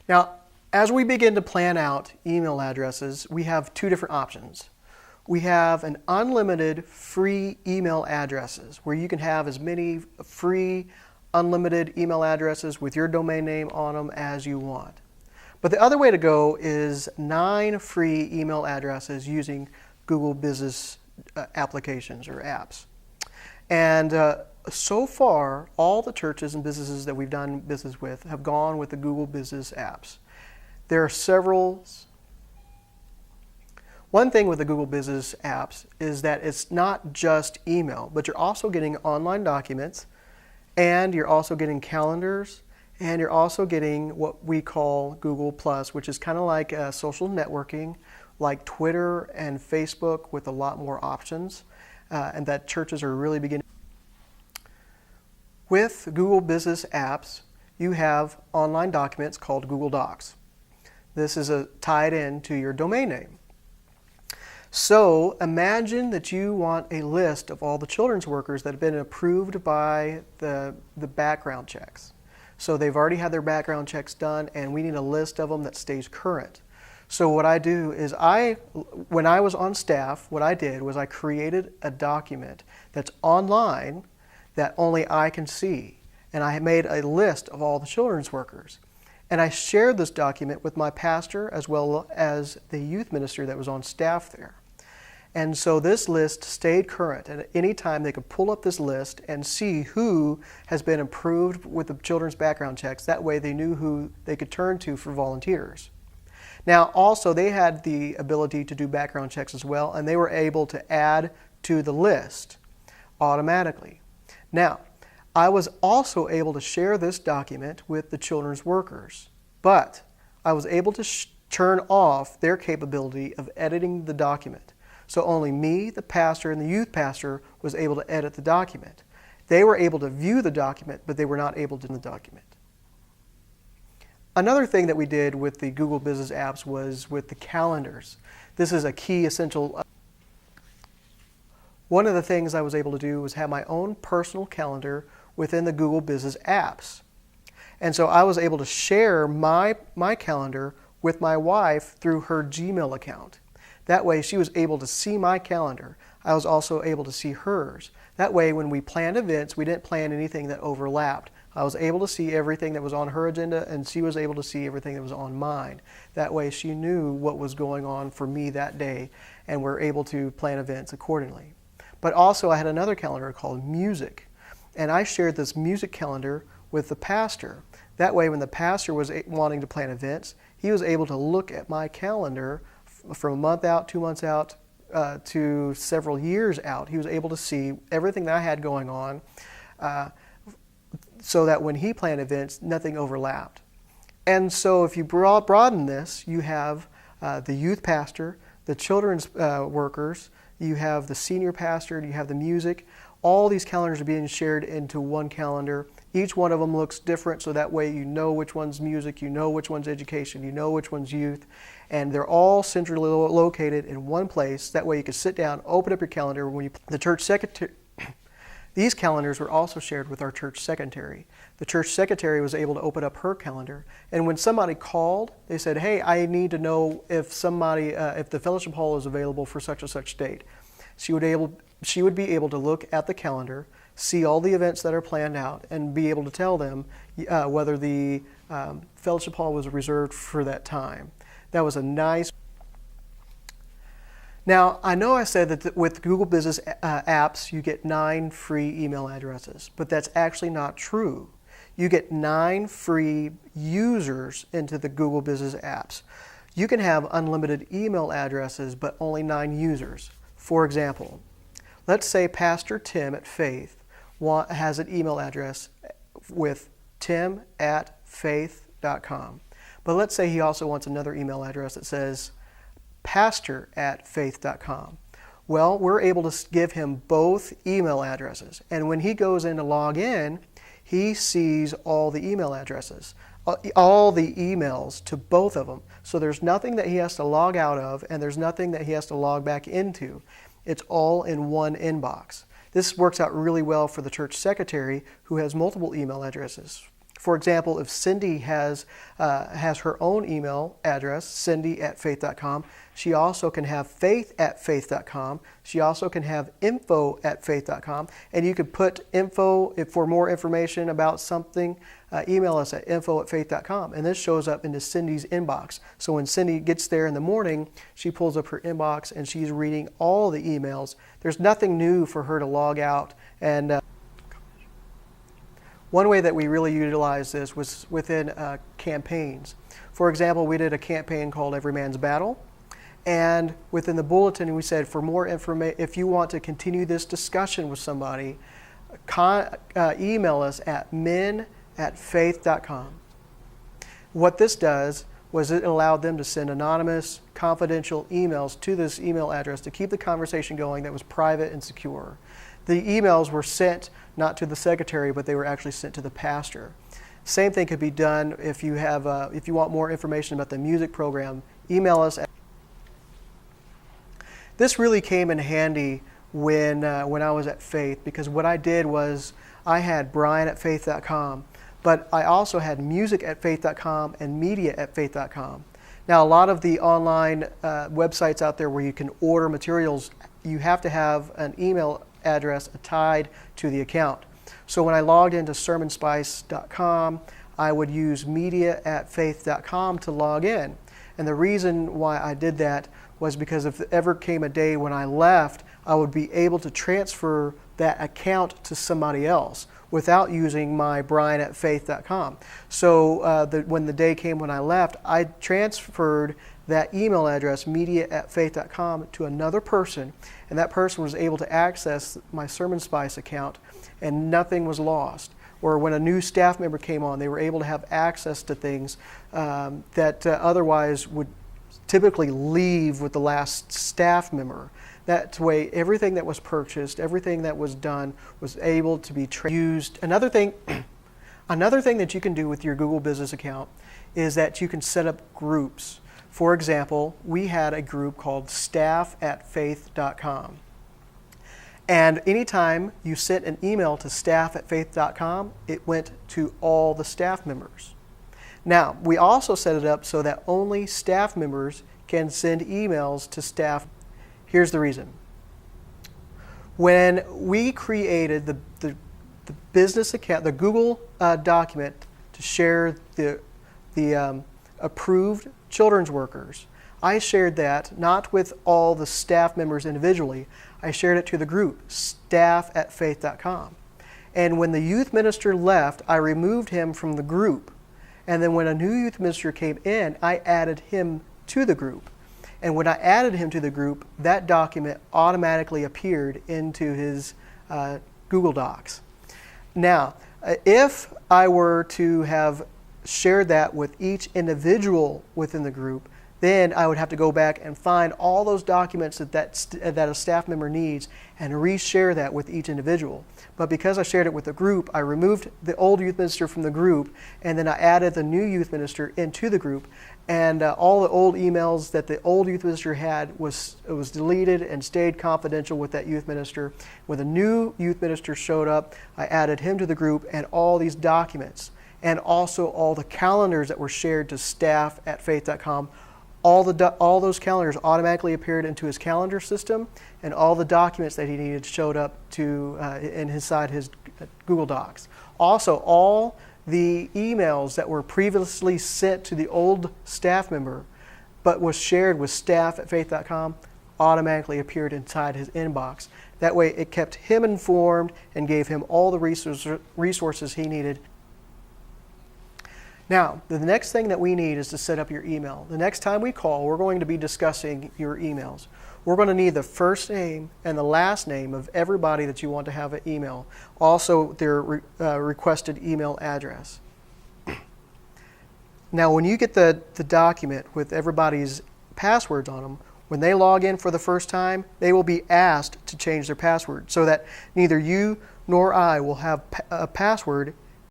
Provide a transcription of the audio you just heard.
Now, as we begin to plan out email addresses, we have two different options. We have an unlimited free email addresses where you can have as many free unlimited email addresses with your domain name on them as you want. But the other way to go is 9 free email addresses using Google Business applications or apps. And so far, all the churches and businesses that we've done business with have gone with the Google Business apps. There are several. One thing with the Google Business apps is that it's not just email, but you're also getting online documents, and you're also getting calendars, and you're also getting what we call Google Plus, which is kind of like social networking, like Twitter and Facebook with a lot more options, and that churches are really beginning. With Google Business apps, you have online documents called Google Docs. This is tied in to your domain name. So imagine that you want a list of all the children's workers that have been approved by the background checks. So they've already had their background checks done, and we need a list of them that stays current. So what I do is when I was on staff, what I did was I created a document that's online that only I can see. And I made a list of all the children's workers. And I shared this document with my pastor as well as the youth minister that was on staff there. And so this list stayed current. And at any time they could pull up this list and see who has been approved with the children's background checks. That way they knew who they could turn to for volunteers. Now also they had the ability to do background checks as well, and they were able to add to the list automatically. Now, I was also able to share this document with the children's workers, but I was able to turn off their capability of editing the document. So only me, the pastor, and the youth pastor was able to edit the document. They were able to view the document, but they were not able to do the document. Another thing that we did with the Google Business apps was with the calendars. This is a key essential. One of the things I was able to do was have my own personal calendar within the Google Business apps. And so I was able to share my calendar with my wife through her Gmail account. That way she was able to see my calendar. I was also able to see hers. That way when we planned events, we didn't plan anything that overlapped. I was able to see everything that was on her agenda, and she was able to see everything that was on mine. That way she knew what was going on for me that day, and we're able to plan events accordingly. But also I had another calendar called Music, and I shared this music calendar with the pastor. That way when the pastor was wanting to plan events, he was able to look at my calendar from a month out, 2 months out, to several years out. He was able to see everything that I had going on, so that when he planned events, nothing overlapped. And so if you broaden this, you have the youth pastor, the children's workers, you have the senior pastor, you have the music. All these calendars are being shared into one calendar. Each one of them looks different, so that way you know which one's music, you know which one's education, you know which one's youth, and they're all centrally located in one place. That way you can sit down, open up your calendar. When the church secretary, these calendars were also shared with our church secretary. The church secretary was able to open up her calendar, and when somebody called, they said, "Hey, I need to know if if the fellowship hall is available for such and such date." She would be able to look at the calendar, see all the events that are planned out, and be able to tell them whether the fellowship hall was reserved for that time. That was a nice. Now, I know I said that with Google Business apps, you get 9 free email addresses, but that's actually not true. You get 9 free users into the Google Business apps. You can have unlimited email addresses, but only 9 users. For example, let's say Pastor Tim at Faith has an email address with tim@faith.com. But let's say he also wants another email address that says pastor@faith.com. Well, we're able to give him both email addresses. And when he goes in to log in, he sees all the email addresses, all the emails to both of them. So there's nothing that he has to log out of, and there's nothing that he has to log back into. It's all in one inbox. This works out really well for the church secretary who has multiple email addresses. For example, if Cindy has her own email address, cindy@faith.com, she also can have faith@faith.com. She also can have info@faith.com. And you could put info, if for more information about something, email us at info@faith.com. And this shows up into Cindy's inbox. So when Cindy gets there in the morning, she pulls up her inbox and she's reading all the emails. There's nothing new for her to log out. And one way that we really utilized this was within campaigns. For example, we did a campaign called Every Man's Battle. And within the bulletin, we said, for more information, if you want to continue this discussion with somebody, email us at men@faith.com. What this does was it allowed them to send anonymous, confidential emails to this email address to keep the conversation going that was private and secure. The emails were sent not to the secretary, but they were actually sent to the pastor. Same thing could be done if you have, if you want more information about the music program, email us. This really came in handy when I was at Faith, because what I did was I had Brian@faith.com, but I also had music@faith.com and media@faith.com. Now, a lot of the online websites out there where you can order materials, you have to have an email address tied to the account. So when I logged into sermonspice.com, I would use media@faith.com to log in. And the reason why I did that was because if ever came a day when I left, I would be able to transfer that account to somebody else without using my Brian@faith.com. So when the day came when I left, I transferred that email address, media@faith.com, to another person, and that person was able to access my Sermon Spice account, and nothing was lost. Or when a new staff member came on, they were able to have access to things that otherwise would typically leave with the last staff member. That way, everything that was purchased, everything that was done, was able to be used. Another thing that you can do with your Google Business account is that you can set up groups. For example, we had a group called staff@faith.com. And anytime you sent an email to staff@faith.com, it went to all the staff members. Now, we also set it up so that only staff members can send emails to staff. Here's the reason. When we created the business account, the Google document to share the approved children's workers, I shared that not with all the staff members individually. I shared it to the group, staff@faith.com. And when the youth minister left, I removed him from the group. And then when a new youth minister came in, I added him to the group. And when I added him to the group, that document automatically appeared into his Google Docs. Now, if I were to have shared that with each individual within the group, then I would have to go back and find all those documents that a staff member needs and reshare that with each individual. But because I shared it with the group, I removed the old youth minister from the group, and then I added the new youth minister into the group. And all the old emails that the old youth minister had was deleted and stayed confidential with that youth minister. When the new youth minister showed up, I added him to the group and all these documents, and also all the calendars that were shared to staff@faith.com. All those calendars automatically appeared into his calendar system, and all the documents that he needed showed up inside his Google Docs. Also, all the emails that were previously sent to the old staff member but was shared with staff@faith.com automatically appeared inside his inbox. That way it kept him informed and gave him all the resources he needed. Now, the next thing that we need is to set up your email. The next time we call, we're going to be discussing your emails. We're going to need the first name and the last name of everybody that you want to have an email. Also, their requested email address. Now, when you get the document with everybody's passwords on them, when they log in for the first time, they will be asked to change their password so that neither you nor I will have a password